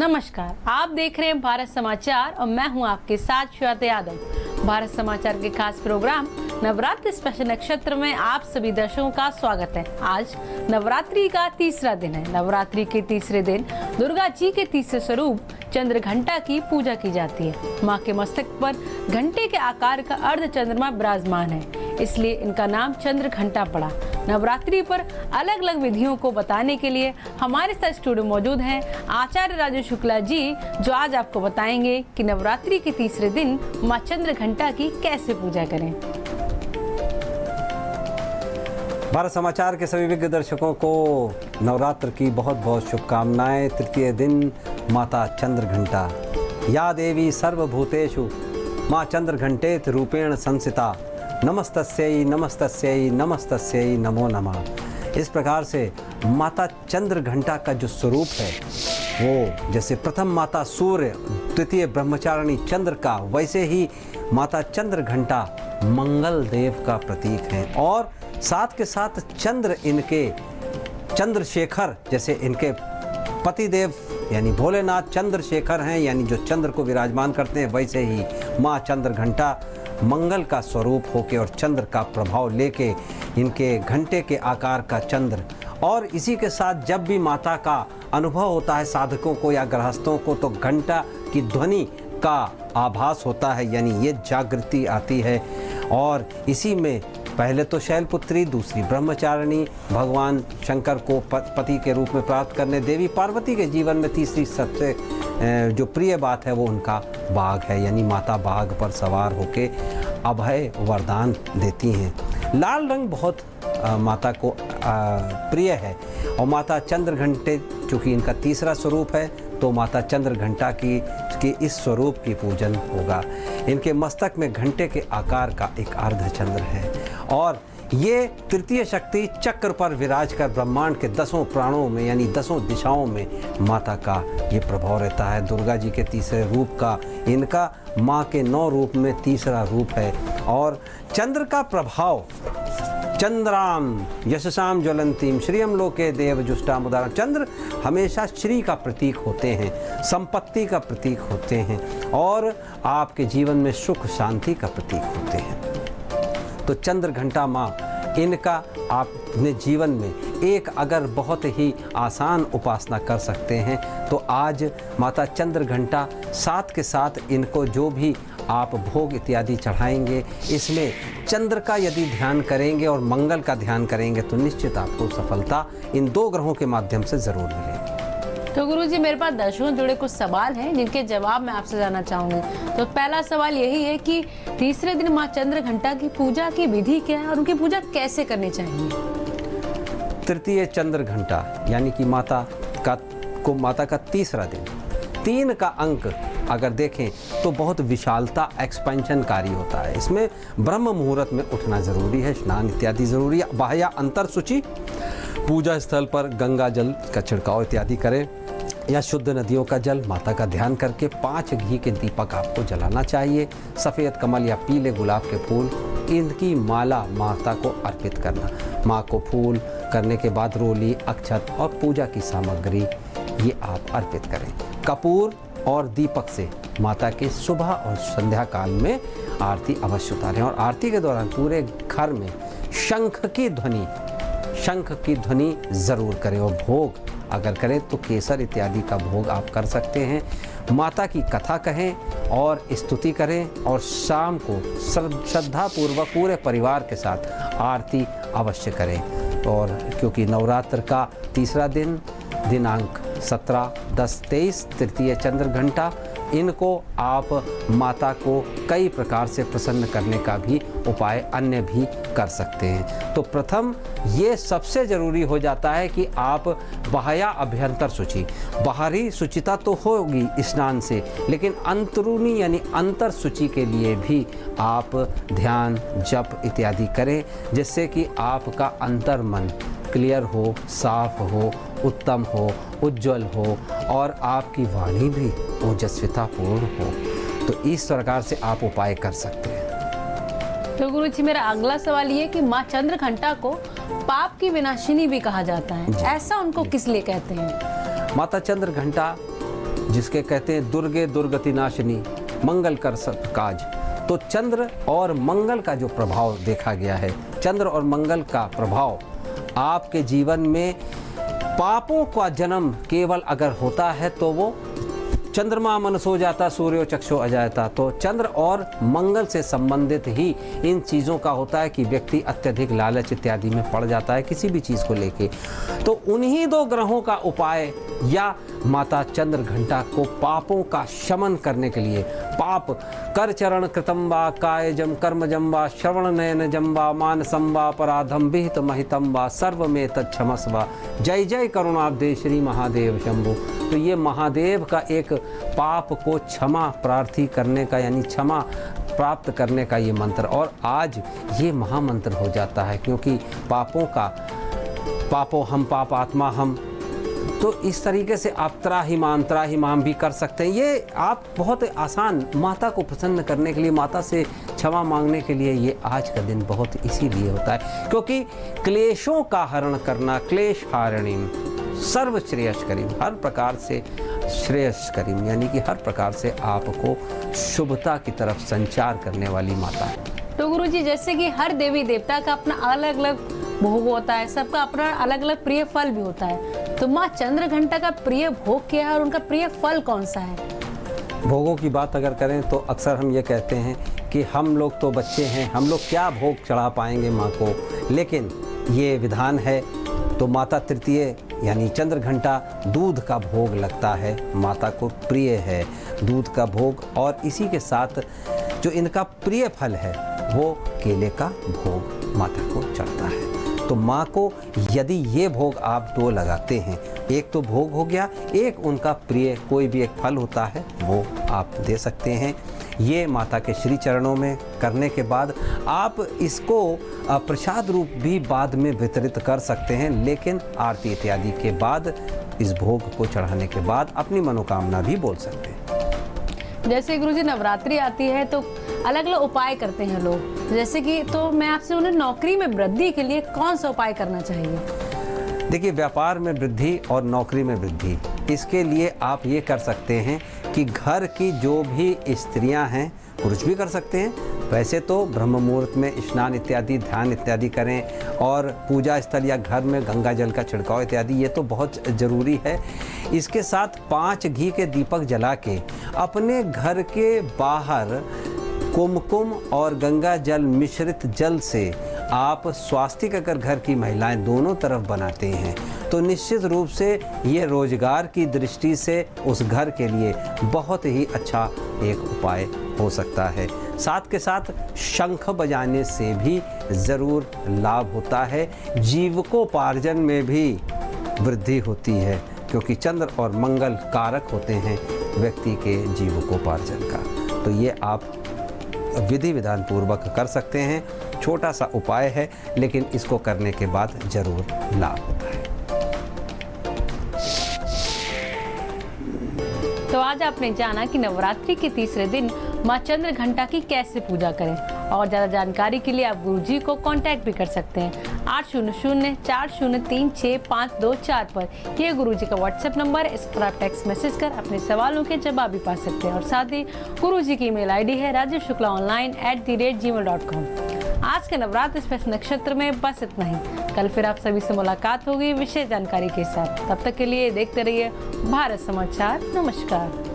नमस्कार, आप देख रहे हैं भारत समाचार और मैं हूं आपके साथ श्वेता यादव। भारत समाचार के खास प्रोग्राम नवरात्रि स्पेशल नक्षत्र में आप सभी दर्शकों का स्वागत है। आज नवरात्रि का तीसरा दिन है। नवरात्रि के तीसरे दिन दुर्गा जी के तीसरे स्वरूप चंद्र घंटा की पूजा की जाती है। मां के मस्तक पर घंटे के आकार का अर्ध चंद्रमा विराजमान है, इसलिए इनका नाम चंद्र घंटा पड़ा। नवरात्रि पर अलग अलग विधियों को बताने के लिए हमारे साथ स्टूडियो मौजूद हैं आचार्य राजू शुक्ला जी, जो आज आपको बताएंगे कि नवरात्रि के तीसरे दिन मां चंद्र घंटा की कैसे पूजा करें। भारत समाचार के सभी विज्ञ दर्शकों को नवरात्र की बहुत बहुत शुभकामनाएं। तृतीय दिन माता चंद्र घंटा, या देवी सर्वभूतेषु मां चंद्र घंटेत रूपेण संसिता, नमस्तस्यै नमस्तस्यै नमस्तस्यै नमो नमः। इस प्रकार से माता चंद्र घंटा का जो स्वरूप है वो जैसे प्रथम माता सूर्य, द्वितीय ब्रह्मचारिणी चंद्र का, वैसे ही माता चंद्र घंटा मंगल देव का प्रतीक है। और साथ के साथ चंद्र इनके चंद्रशेखर, जैसे इनके पतिदेव यानी भोलेनाथ चंद्रशेखर हैं, यानी जो चंद्र को विराजमान करते हैं, वैसे ही माँ चंद्र घंटा मंगल का स्वरूप होके और चंद्र का प्रभाव लेके इनके घंटे के आकार का चंद्र। और इसी के साथ जब भी माता का अनुभव होता है साधकों को या गृहस्थों को, तो घंटा की ध्वनि का आभास होता है, यानी ये जागृति आती है। और इसी में पहले तो शैलपुत्री, दूसरी ब्रह्मचारिणी, भगवान शंकर को पति के रूप में प्राप्त करने देवी पार्वती के जीवन में तीसरी सबसे जो प्रिय बात है वो उनका बाघ है, यानी माता बाघ पर सवार होके अभय वरदान देती हैं। लाल रंग बहुत माता को प्रिय है। और माता चंद्र घंटे चूँकि इनका तीसरा स्वरूप है, तो माता चंद्र घंटा की इस स्वरूप की पूजन होगा। इनके मस्तक में घंटे के आकार का एक अर्धचंद्र है और ये तृतीय शक्ति चक्र पर विराज कर ब्रह्मांड के 10 प्राणों में यानी 10 दिशाओं में माता का ये प्रभाव रहता है। दुर्गा जी के तीसरे रूप का इनका माँ के 9 रूप में तीसरा रूप है। और चंद्र का प्रभाव चंद्राम यशसाम ज्वलंतीम श्रियम लोके देव जुष्टाम उदाहरण। चंद्र हमेशा श्री का प्रतीक होते हैं, संपत्ति का प्रतीक होते हैं और आपके जीवन में सुख शांति का प्रतीक होते हैं। तो चंद्र घंटा माँ, इनका आप अपने जीवन में एक अगर बहुत ही आसान उपासना कर सकते हैं तो आज माता चंद्र घंटा, साथ के साथ इनको जो भी आप भोग इत्यादि चढ़ाएंगे, इसमें चंद्र का यदि ध्यान करेंगे और मंगल का ध्यान करेंगे तो निश्चित आपको सफलता इन 2 ग्रहों के माध्यम से ज़रूर मिलेगी। तो गुरुजी, मेरे पास दर्शकों जुड़े कुछ सवाल हैं जिनके जवाब मैं आपसे जानना चाहूँगी। तो पहला सवाल यही है कि तीसरे दिन माँ चंद्र घंटा की पूजा की विधि क्या है और उनकी पूजा कैसे करनी चाहिए? तृतीय चंद्र घंटा यानी कि माता का तीसरा दिन, 3 का अंक अगर देखें तो बहुत विशालता एक्सपेंशनकारी होता है। इसमें ब्रह्म मुहूर्त में उठना ज़रूरी है, स्नान इत्यादि ज़रूरी है। बाह्य अंतर शुचि, पूजा स्थल पर गंगा जल का छिड़काव इत्यादि करें या शुद्ध नदियों का जल, माता का ध्यान करके 5 घी के दीपक आपको जलाना चाहिए। सफ़ेद कमल या पीले गुलाब के फूल, इनकी माला माता को अर्पित करना। माँ को फूल करने के बाद रोली, अक्षत और पूजा की सामग्री ये आप अर्पित करें। कपूर और दीपक से माता के सुबह और संध्या काल में आरती अवश्य उतारें। और आरती के दौरान पूरे घर में शंख की ध्वनि ज़रूर करें। और भोग अगर करें तो केसर इत्यादि का भोग आप कर सकते हैं। माता की कथा कहें और स्तुति करें और शाम को श्रद्धापूर्वक पूरे परिवार के साथ आरती अवश्य करें। और क्योंकि नवरात्र का तीसरा दिन दिनांक 17, 10, 23 तृतीय चंद्र घंटा, इनको आप माता को कई प्रकार से प्रसन्न करने का भी उपाय अन्य भी कर सकते हैं। तो प्रथम ये सबसे ज़रूरी हो जाता है कि आप बाह्य अभ्यंतर शुचि, बाहरी शुचिता तो होगी स्नान से, लेकिन अंतरूनी यानी अंतर शुचि के लिए भी आप ध्यान जप इत्यादि करें, जिससे कि आपका अंतर मन क्लियर हो, साफ हो, उत्तम हो, उज्जवल हो और आपकी वाणी भी ओजस्वितापूर्ण हो। तो इस प्रकार से आप उपाय कर सकते हैं। तो गुरुजी, मेरा अगला सवाल ये कि माँ चंद्र घंटा को पाप की विनाशिनी भी कहा जाता है, ऐसा उनको किस लिए कहते हैं? माता चंद्र घंटा जिसके कहते हैं दुर्गे दुर्गति नाशिनी, मंगल कर सब काज। तो चंद्र और मंगल का जो प्रभाव देखा गया है, चंद्र और मंगल का प्रभाव आपके जीवन में पापों का जन्म केवल अगर होता है तो वो चंद्रमा मनसो जाता सूर्यो चक्षु अजायता। तो चंद्र और मंगल से संबंधित ही इन चीज़ों का होता है कि व्यक्ति अत्यधिक लालच इत्यादि में पड़ जाता है किसी भी चीज़ को लेके। तो उन्हीं दो ग्रहों का उपाय या माता चंद्र घंटा को पापों का शमन करने के लिए, पाप कर चरण कृतंबा कायजम कर्मजम्बा श्रवण नयन जम्बा मानसंबा अपराधम विहित महितंबा सर्व में तत्क्षमस्वा, जय जय करुणाब्दे श्री महादेव शंभु। तो ये महादेव का एक पाप को क्षमा प्रार्थी करने का यानी क्षमा प्राप्त करने का ये मंत्र, और आज ये महामंत्र हो जाता है क्योंकि पापों का पापो हम पाप आत्मा हम, तो इस तरीके से आप त्राहिमाम भी कर सकते हैं। ये आप बहुत आसान माता को प्रसन्न करने के लिए, माता से क्षमा मांगने के लिए ये आज का दिन बहुत इसीलिए होता है क्योंकि क्लेशों का हरण करना, क्लेश हारिणीम सर्व श्रेयस्करीम, हर प्रकार से श्रेयस्करीम यानी कि हर प्रकार से आपको शुभता की तरफ संचार करने वाली माता है। तो गुरुजी, जैसे कि हर देवी देवता का अपना अलग अलग भोग होता है, सबका अपना अलग अलग प्रिय फल भी होता है, तो माँ चंद्र घंटा का प्रिय भोग क्या है और उनका प्रिय फल कौन सा है? भोगों की बात अगर करें तो अक्सर हम ये कहते हैं कि हम लोग तो बच्चे हैं, हम लोग क्या भोग चढ़ा पाएंगे माँ को, लेकिन ये विधान है। तो माता तृतीय यानी चंद्र घंटा दूध का भोग लगता है, माता को प्रिय है दूध का भोग, और इसी के साथ जो इनका प्रिय फल है वो केले का भोग माता को चढ़ता है। तो माँ को यदि ये भोग आप दो लगाते हैं, एक तो भोग हो गया, एक उनका प्रिय कोई भी एक फल होता है वो आप दे सकते हैं। ये माता के श्री चरणों में करने के बाद आप इसको प्रसाद रूप भी बाद में वितरित कर सकते हैं, लेकिन आरती इत्यादि के बाद इस भोग को चढ़ाने के बाद अपनी मनोकामना भी बोल सकते हैं। जैसे गुरुजी नवरात्रि आती है तो अलग अलग उपाय करते हैं लोग, जैसे कि तो मैं आपसे उन्हें नौकरी में वृद्धि के लिए कौन सा उपाय करना चाहिए? देखिए, व्यापार में वृद्धि और नौकरी में वृद्धि, इसके लिए आप ये कर सकते हैं कि घर की जो भी स्त्रियां हैं पुरुष भी कर सकते हैं। वैसे तो ब्रह्म मुहूर्त में स्नान इत्यादि ध्यान इत्यादि करें, और पूजा स्थल या घर में गंगा जल का छिड़काव इत्यादि ये तो बहुत ज़रूरी है। इसके साथ 5 घी के दीपक जला के अपने घर के बाहर कुमकुम और गंगा जल मिश्रित जल से आप स्वास्तिक अगर घर की महिलाएं दोनों तरफ बनाते हैं तो निश्चित रूप से ये रोजगार की दृष्टि से उस घर के लिए बहुत ही अच्छा एक उपाय हो सकता है। साथ के साथ शंख बजाने से भी ज़रूर लाभ होता है, जीविकोपार्जन में भी वृद्धि होती है क्योंकि चंद्र और मंगल कारक होते हैं व्यक्ति के जीविकोपार्जन का। तो ये आप विधि विधान पूर्वक कर सकते हैं। छोटा सा उपाय है लेकिन इसको करने के बाद जरूर लाभ होता है। तो आज आपने जाना कि नवरात्रि के तीसरे दिन माँ चंद्र घंटा की कैसे पूजा करें, और ज़्यादा जानकारी के लिए आप गुरुजी को कांटेक्ट भी कर सकते हैं 8004036524 पर। ये गुरुजी का व्हाट्सएप नंबर है, इस पर आप टेक्स्ट मैसेज कर अपने सवालों के जवाब भी पा सकते हैं। और साथ ही गुरुजी की ईमेल आईडी है rajeshshuklaonline@gmail.com। आज के नवरात्र स्पेशल नक्षत्र में बस इतना ही। कल फिर आप सभी से मुलाकात होगी विशेष जानकारी के साथ। तब तक के लिए देखते रहिए भारत समाचार। नमस्कार।